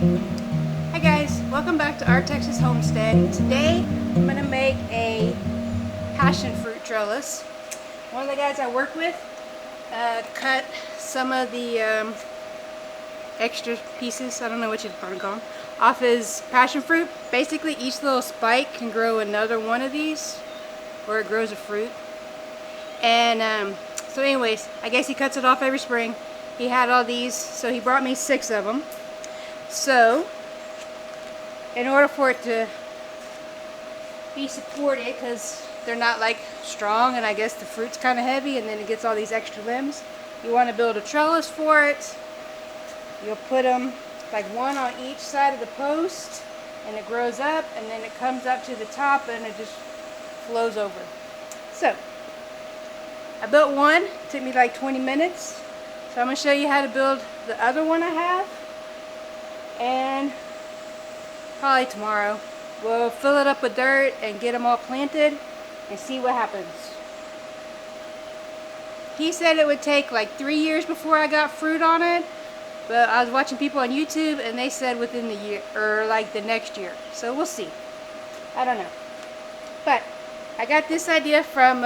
Hi guys, welcome back to our Texas Homestead. Today I'm going to make a passion fruit trellis. One of the guys I work with cut some of the extra pieces, I don't know what you'd probably call them, off his passion fruit. Basically each little spike can grow another one of these, or it grows a fruit. And so anyways, I guess he cuts it off every spring. He had all these, so he brought me 6 of them. So in order for it to be supported, because they're not like strong, and I guess the fruit's kind of heavy, and then it gets all these extra limbs, you want to build a trellis for it. You'll put them like one on each side of the post, and it grows up, and then it comes up to the top, and it just flows over. So I built one. It took me like 20 minutes. So I'm going to show you how to build the other one I have, and probably tomorrow we'll fill it up with dirt and get them all planted and see what happens. He said it would take like 3 years before I got fruit on it, but I was watching people on YouTube and they said within the year, or like the next year. So we'll see. I don't know. But I got this idea from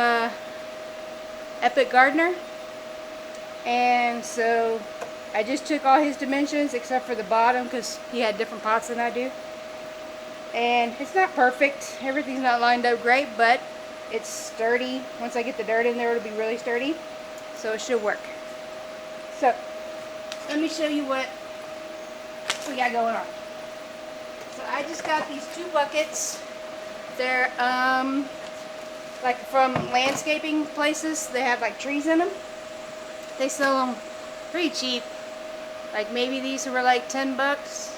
Epic Gardener, and so I just took all his dimensions except for the bottom, because he had different pots than I do. And it's not perfect, everything's not lined up great, but it's sturdy. Once I get the dirt in there, it'll be really sturdy, so it should work. So let me show you what we got going on. So I just got these 2 buckets. They're like from landscaping places. They have like trees in them. They sell them pretty cheap. Like maybe these were like 10 bucks.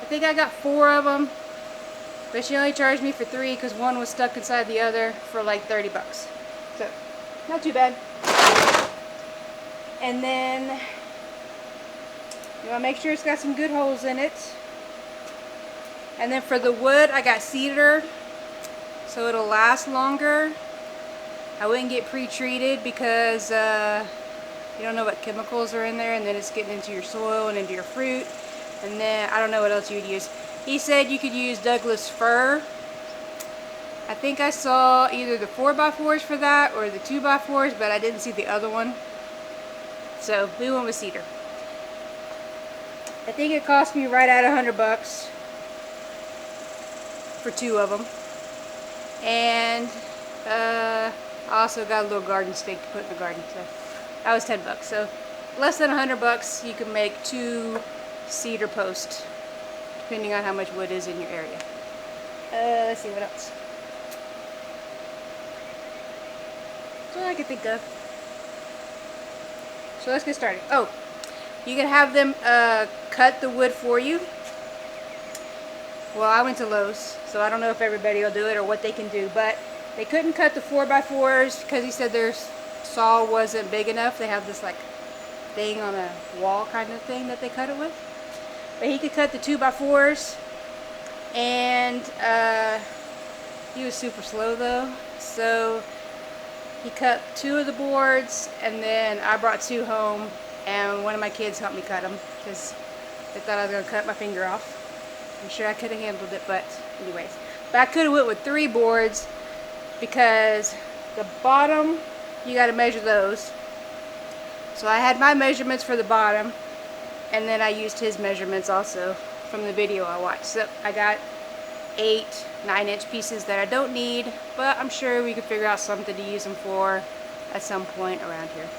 I think I got 4 of them, but she only charged me for 3 because one was stuck inside the other for like 30 bucks. So not too bad. And then you want to make sure it's got some good holes in it. And then for the wood, I got cedar, so it'll last longer. I wouldn't get pre-treated because you don't know what chemicals are in there, and then it's getting into your soil and into your fruit. And then I don't know what else you would use. He said you could use Douglas fir. I think I saw either the 4x4s for that or the 2x4s, but I didn't see the other one. So we went with cedar. I think it cost me right at 100 bucks for 2 of them. And I also got a little garden stake to put in the garden. So that was 10 bucks. So less than 100 bucks, you can make 2 cedar posts, depending on how much wood is in your area. Let's see what else. That's all I can think of. So let's get started. Oh, you can have them cut the wood for you. Well, I went to Lowe's, so I don't know if everybody will do it or what they can do, but they couldn't cut the 4x4s because he said their saw wasn't big enough. They have this like thing on a wall kind of thing that they cut it with. But he could cut the 2x4s, and he was super slow though, so he cut 2 of the boards, and then I brought 2 home, and one of my kids helped me cut them because they thought I was going to cut my finger off. I'm sure I could have handled it, but anyways. But I could have went with 3 boards, because the bottom, you got to measure those. So I had my measurements for the bottom, and then I used his measurements also from the video I watched. So I got 8 9-inch pieces that I don't need, but I'm sure we could figure out something to use them for at some point around here.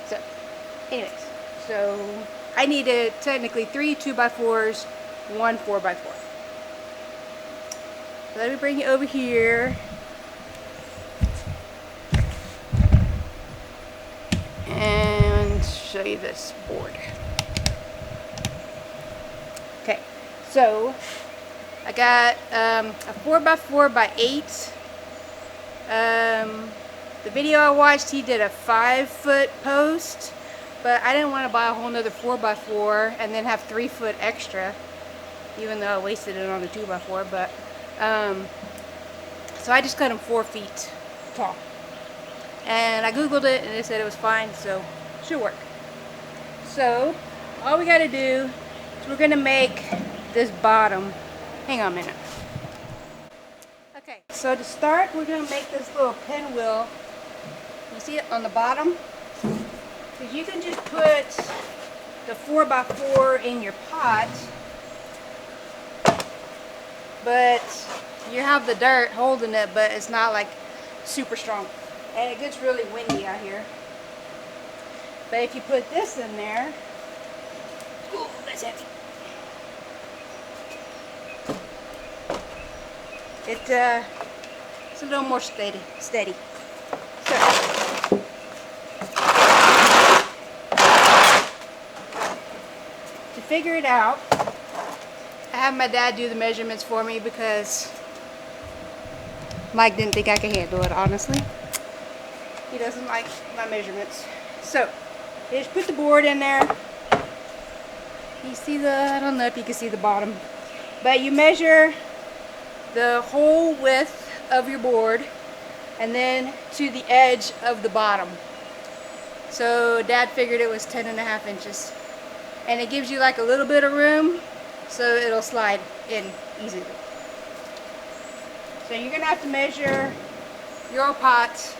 So anyways, so I needed technically 3 2x4s, 1 4x4. So let me bring you over here. And show you this board. Okay, so I got a 4x4x8. The video I watched, he did a 5-foot post, but I didn't want to buy a whole nother 4x4 and then have 3 foot extra, even though I wasted it on the 2x4. But so I just cut them 4 feet tall, and I googled it and it said it was fine, so it should work. So all we got to do is we're gonna make this bottom. Hang on a minute. Okay, so to start, we're gonna make this little pinwheel. You see it on the bottom? Because you can just put the 4x4 in your pot, but you have the dirt holding it, but it's not like super strong. And it gets really windy out here. But if you put this in there, ooh, that's heavy. It's a little more steady. So, to figure it out, I have my dad do the measurements for me because Mike didn't think I could handle it, honestly. He doesn't like my measurements. So, you just put the board in there. You see I don't know if you can see the bottom, but you measure the whole width of your board and then to the edge of the bottom. So Dad figured it was 10.5 inches. And it gives you like a little bit of room so it'll slide in easily. So you're gonna have to measure your pot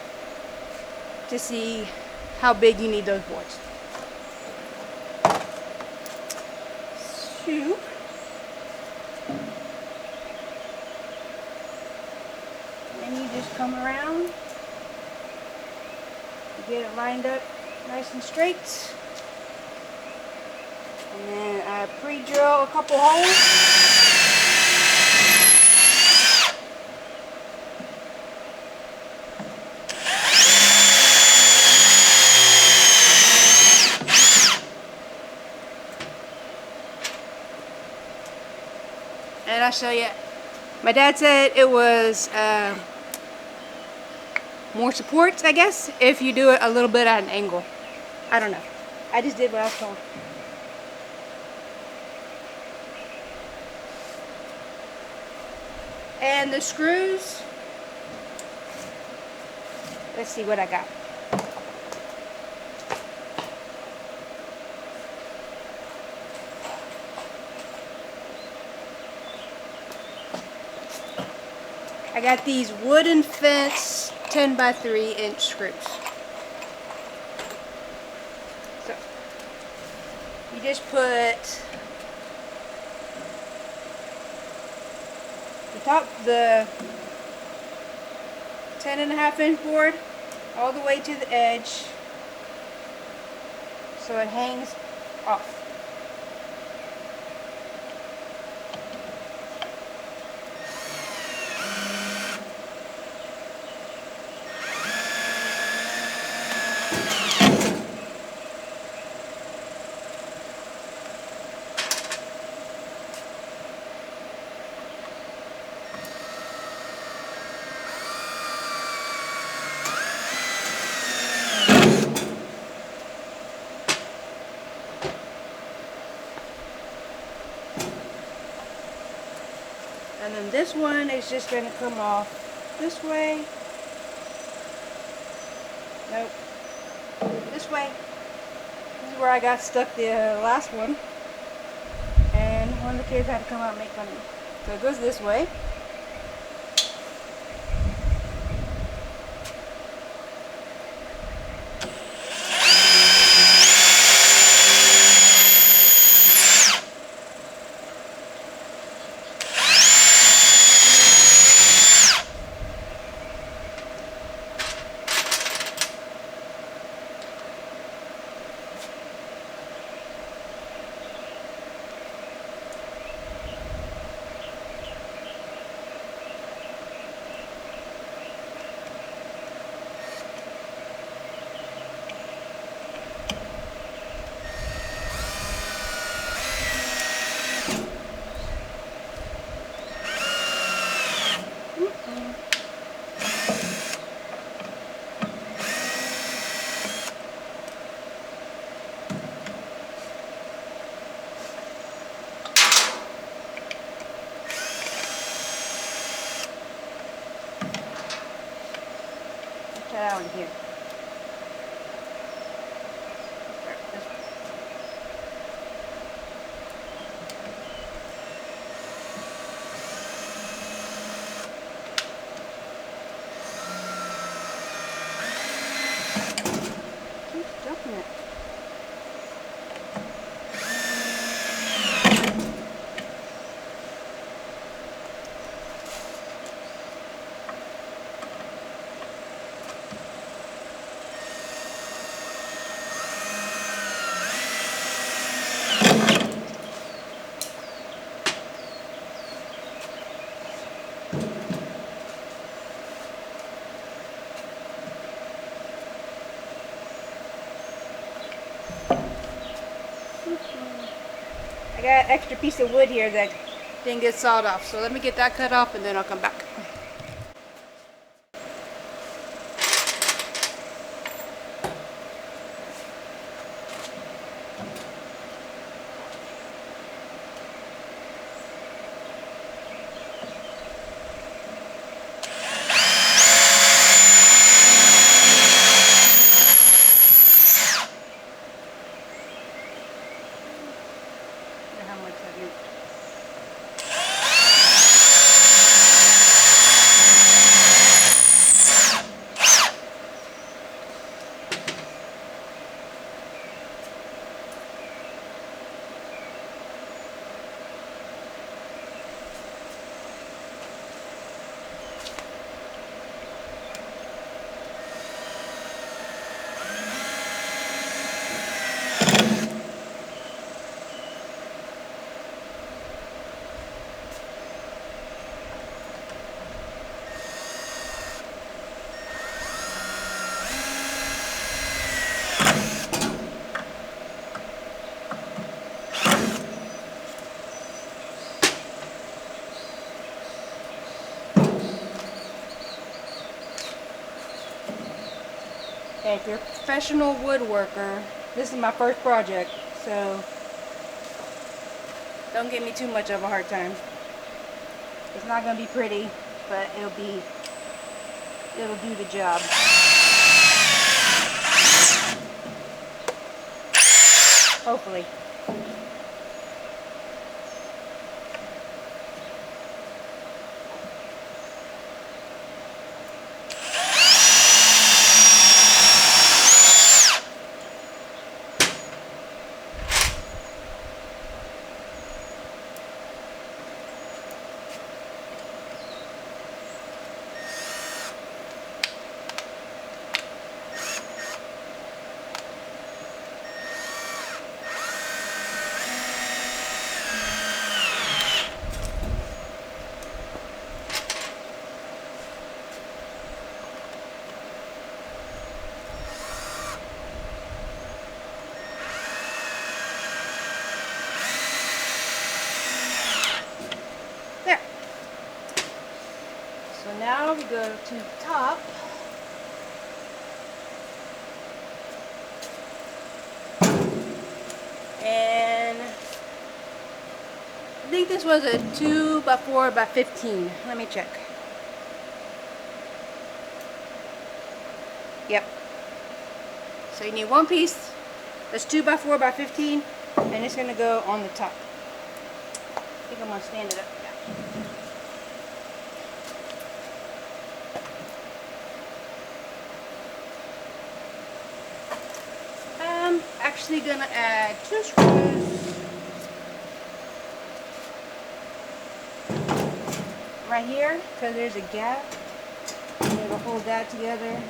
to see how big you need those boards. So, then you just come around, you get it lined up nice and straight, and then I pre-drill a couple holes. And I'll show you. My dad said it was more support, I guess, if you do it a little bit at an angle. I don't know. I just did what I was told. And the screws, let's see what I got. I got these wooden fence 10x3 inch screws. So you just put the 10.5 inch board all the way to the edge so it hangs off. And then this one is just going to come off this way. Nope. This way. This is where I got stuck the last one. And one of the kids had to come out and make fun of me. So it goes this way. Out in here. Start this I got an extra piece of wood here that didn't get sawed off. So let me get that cut off and then I'll come back. How much that is. Okay, if you're a professional woodworker, this is my first project, so don't give me too much of a hard time. It's not going to be pretty, but it'll do the job. Hopefully. There. So now we go to the top. And I think this was a 2x4x15. Let me check. Yep. So you need one piece that's 2x4x15, and it's going to go on the top. I think I'm going to stand it up. Yeah. I'm actually going to add 2 screws right here because there's a gap. And it'll hold that together.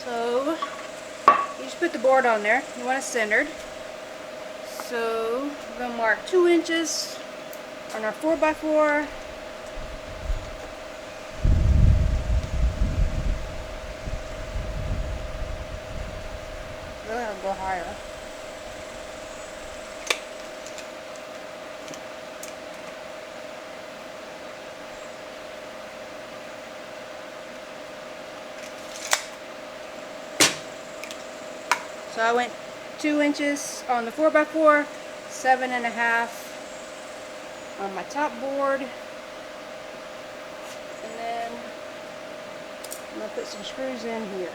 So you just put the board on there. You want it centered. So we're going to mark 2 inches on our 4x4. Really have to go higher. So I went 2 inches on the 4x4, 7.5 on my top board, and then I'm going to put some screws in here.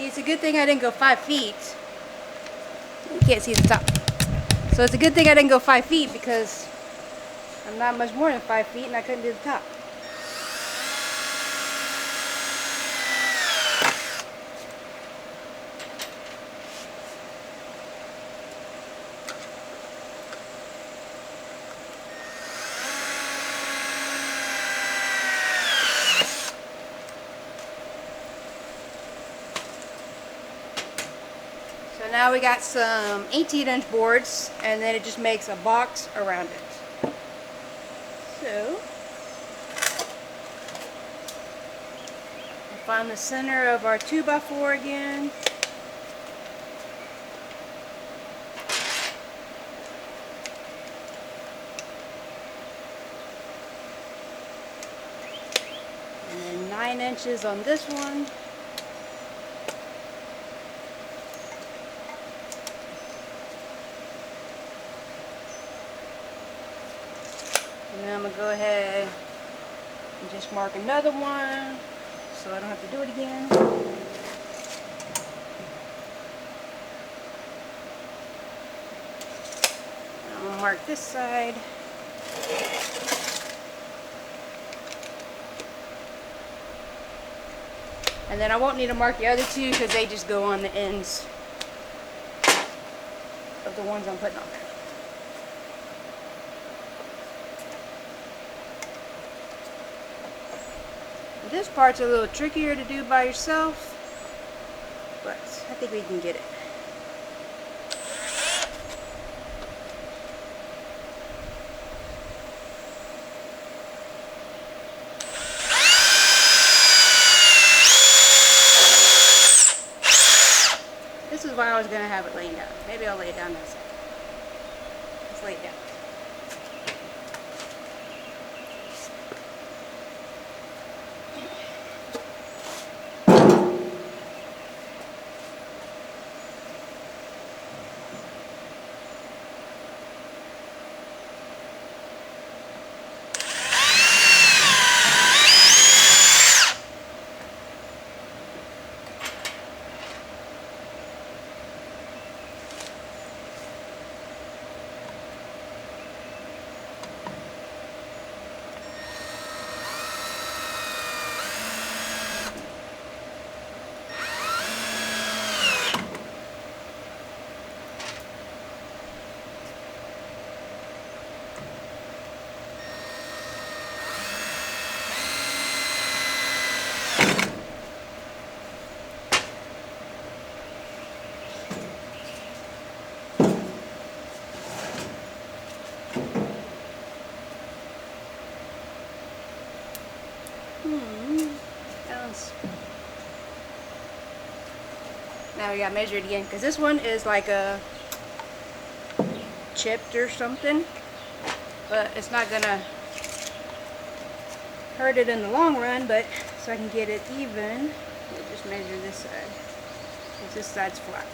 See, it's a good thing I didn't go 5 feet. You can't see the top. So it's a good thing I didn't go 5 feet because I'm not much more than 5 feet and I couldn't do the top. So now we got some 18-inch boards, and then it just makes a box around it. So, we'll find the center of our 2x4 again. And then 9 inches on this one. And then I'm going to go ahead and just mark another one so I don't have to do it again. I'm going to mark this side. And then I won't need to mark the other two because they just go on the ends of the ones I'm putting on there. This part's a little trickier to do by yourself, but I think we can get it. This is why I was going to have it laying down. Maybe I'll lay it down in a second. Let's lay it down. Now we gotta measure it again because this one is like a chipped or something, but it's not gonna hurt it in the long run. But so I can get it even, we'll just measure this side because this side's flat.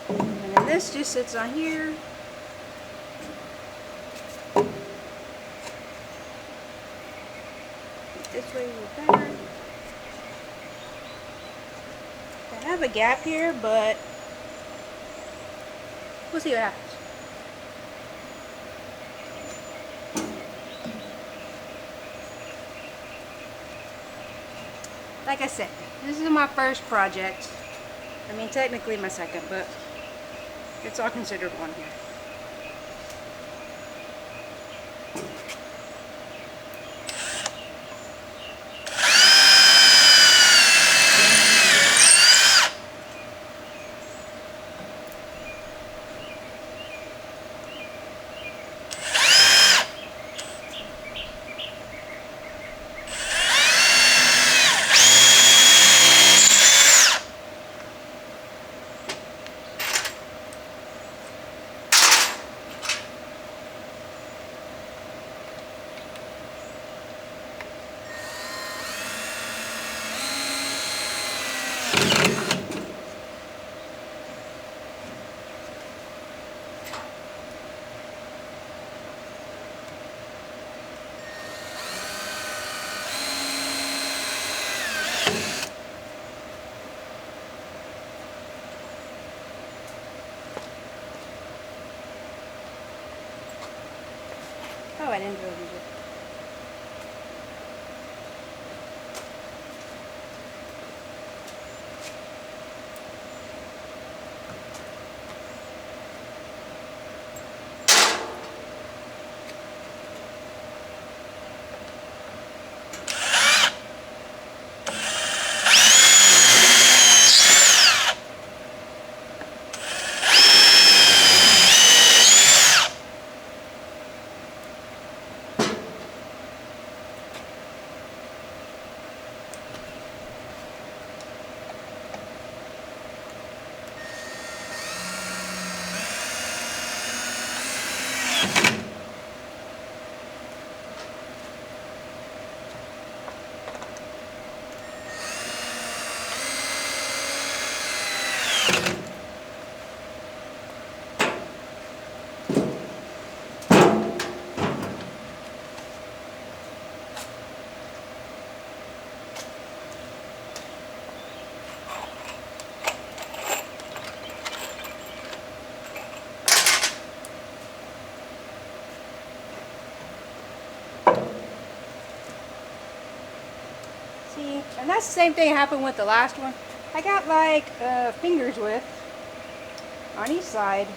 And then this just sits on here. This way will better. I have a gap here, but We'll see what happens. Like I said, this is my first project. I mean, technically my second, but it's all considered one here. Oh, I didn't really use it. See, and that's the same thing happened with the last one. I got like finger's width on each side.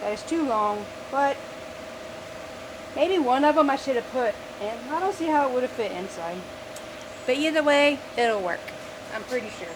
That is too long, but maybe one of them I should have put, and I don't see how it would have fit inside. But either way, it'll work. I'm pretty sure.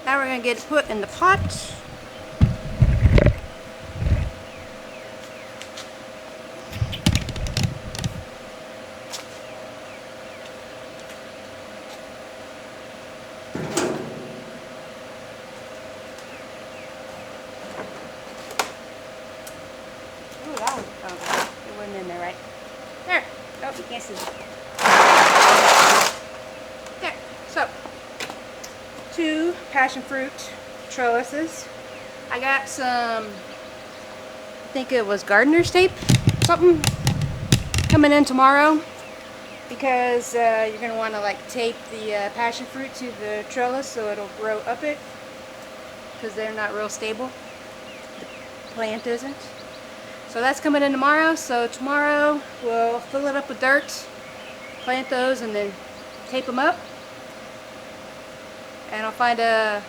Now we're going to get it put in the pot. can't see. Okay, so 2 passion fruit trellises. I got some, I think it was gardener's tape, something, coming in tomorrow, because you're going to want to like tape the passion fruit to the trellis so it'll grow up it, because they're not real stable. The plant isn't. So that's coming in tomorrow. So tomorrow we'll fill it up with dirt, plant those, and then tape them up. And I'll find a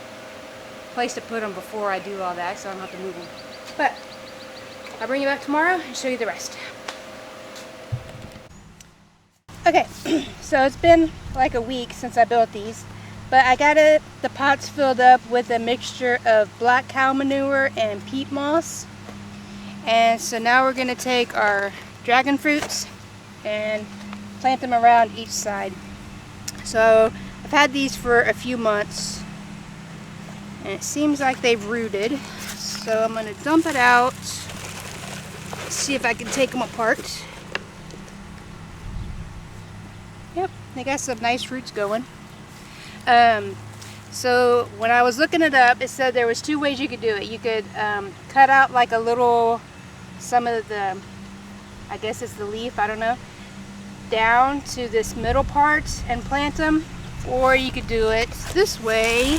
place to put them before I do all that, so I don't have to move them. But I'll bring you back tomorrow and show you the rest. Okay, so it's been like a week since I built these, but I got the pots filled up with a mixture of black cow manure and peat moss. And so now we're going to take our dragon fruits and plant them around each side. So I've had these for a few months and it seems like they've rooted. So I'm going to dump it out, see if I can take them apart. Yep, they got some nice roots going. So when I was looking it up, it said there was 2 ways you could do it. You could cut out like a little, some of the, I guess it's the leaf, I don't know, down to this middle part and plant them, or you could do it this way,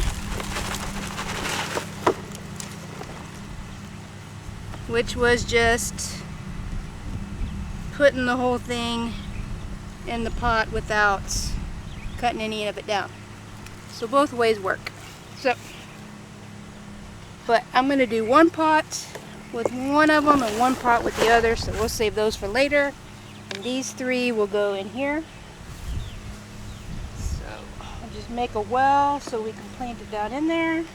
which was just putting the whole thing in the pot without cutting any of it down. So both ways work. So, but I'm going to do one pot with one of them and one pot with the other, so we'll save those for later. And these 3 will go in here. So I'll just make a well so we can plant it down in there.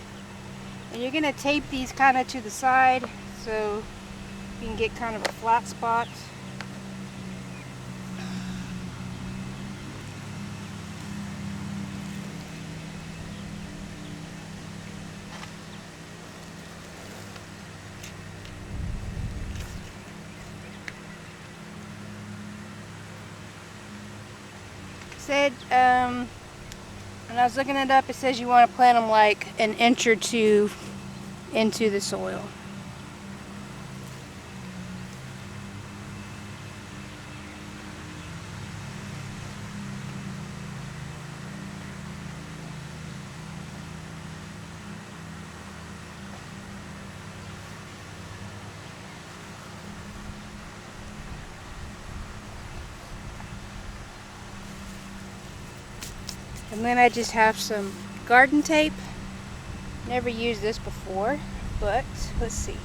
And you're going to tape these kind of to the side so you can get kind of a flat spot. Said when I was looking it up, it says you want to plant them like an inch or 2 into the soil. And then I just have some garden tape. Never used this before, but let's see.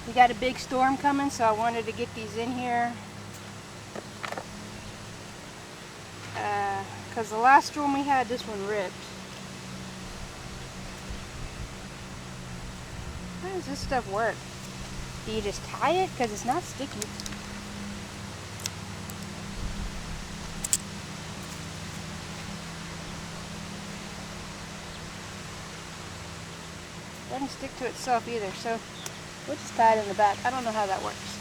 We got a big storm coming, so I wanted to get these in here. Because the last storm we had, this one ripped. How does this stuff work? Do you just tie it? Because it's not sticky. It doesn't stick to itself either, so we'll just tie it in the back. I don't know how that works.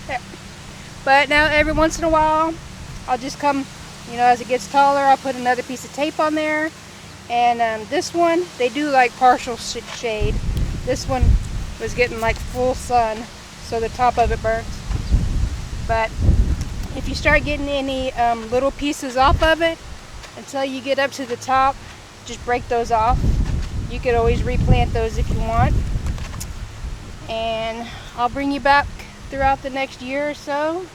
There. But now every once in a while I'll just come, you know, as it gets taller, I'll put another piece of tape on there. And this one, they do like partial shade. This one was getting like full sun, so the top of it burns. But if you start getting any little pieces off of it, until you get up to the top, just break those off. You could always replant those if you want. And I'll bring you back throughout the next year or so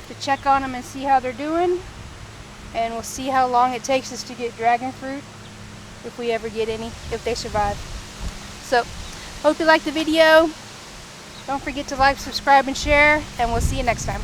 to check on them and see how they're doing. And we'll see how long it takes us to get dragon fruit, if we ever get any, if they survive. So, hope you liked the video. Don't forget to like, subscribe, and share, and we'll see you next time.